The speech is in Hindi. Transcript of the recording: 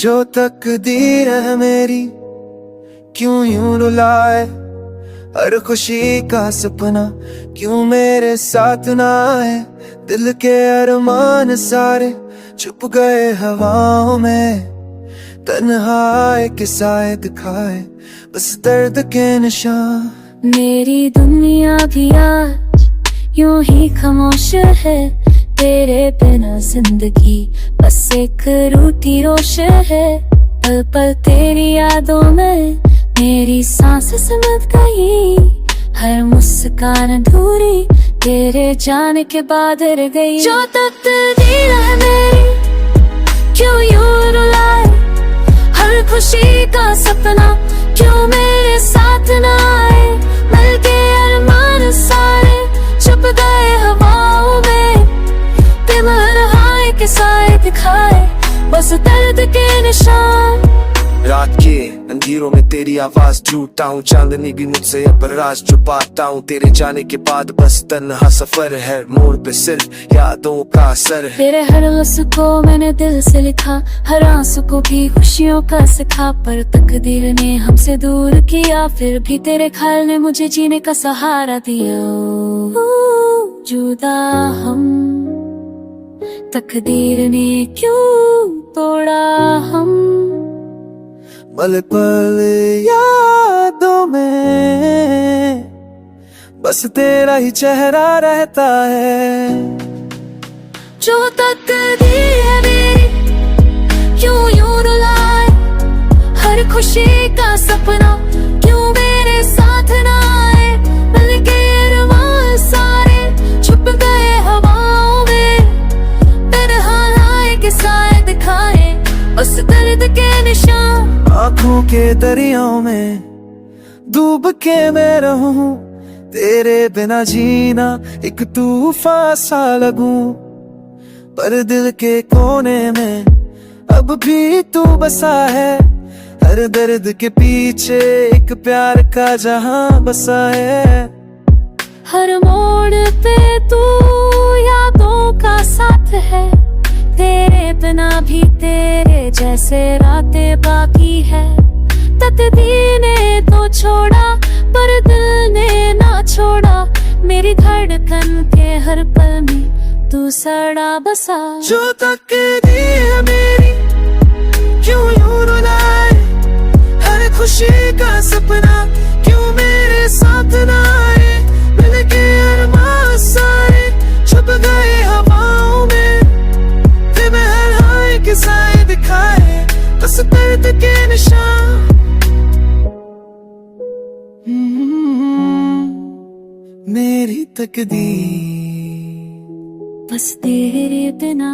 जो तकदीर है मेरी क्यों यूं रुलाए, हर खुशी का सपना क्यों मेरे साथ ना आए। दिल के अरमान सारे छुप गए हवाओं में, तन्हाई के साए दिखाए बस दर्द के निशान। मेरी दुनिया भी आज यूं ही खामोश है, तेरे बिना जिंदगी बस एक रूठी रोश है। पल पल तेरी यादों में मेरी सांस सिमट गई, हर मुस्कान अधूरी तेरे जाने के बाद रह गई। जो तकदीर है मेरी क्यों यूं रुलाए, हर खुशी का सपना क्यों मेरे साथ ना आए। मिल के अरमान सारे छुप गए हवाओं में, तन्हाई के साए दिखाए बस दर्द के निशान। रात के अंधेरों में तेरी आवाज ढूंढता हूँ, चांदनी भी मुझसे अब राज छुपाता हूँ। तेरे जाने के बाद बस तन्हा सफर है, मोड़ पे सिर्फ यादों का असर है। तेरे हर लफ्ज़ को मैंने दिल से लिखा, हर आंसू को भी खुशियों का सिखा। पर तकदीर ने हमसे दूर किया, फिर भी तेरे ख्याल ने मुझे जीने का सहारा दिया। जुदा हम तकदीर ने क्यों तोड़ा हम, पल पल यादों में बस तेरा ही चेहरा रहता है। जो तकदीर है मेरी क्यों यूं रुलाए, हर खुशी का सपना क्यों मेरे साथ ना आए। मिल के अरमान सारे छुप गए हवाओं में, तन्हाई के साए दिखाए उस दर्द के निशान। आँखों के दरियाओं में डूब के मैं रहूं, तेरे बिना जीना एक तूफान सा लगूं। पर दिल के कोने में अब भी तू बसा है, हर दर्द के पीछे एक प्यार का जहां बसा है। हर मोड़ पे तू यादों का साथ है, तेरे बिना भी तेरे जैसे रातें बाकी है। तकदीर ने तो छोड़ा पर दिल ने ना छोड़ा, मेरी धड़कन के हर पल में तू सड़ा बसा। जो तकदीर है मेरी क्यों यूं रुलाए, हर खुशी का सपना क्यों मेरे साथ ना आए। मिल के अरमान सारे छुप गए हवाओं में, के साए दिखाए बस दर्द के निशान। मेरी तकदीर बस तेरे बिना